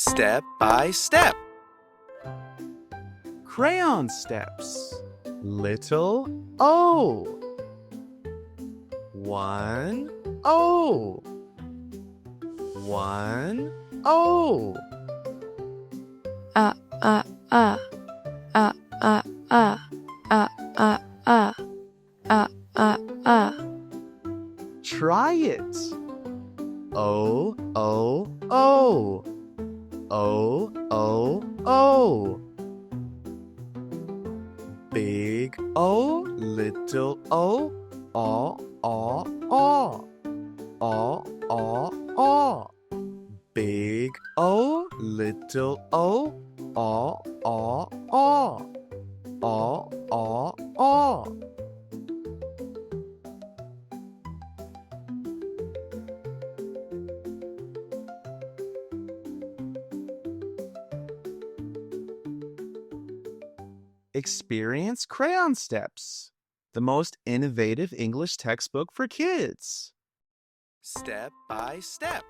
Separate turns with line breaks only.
Step by step.
Crayon steps. Little O. 1 O. 1 O. Try it. O O O. O O O. Big O, little O, aw, aw, aw. Aw, aw, aw. Big O, little O, aw, aw, aw. Aw, aw, aw. Experience Crayon Steps, the most innovative English textbook for kids.
Step by step.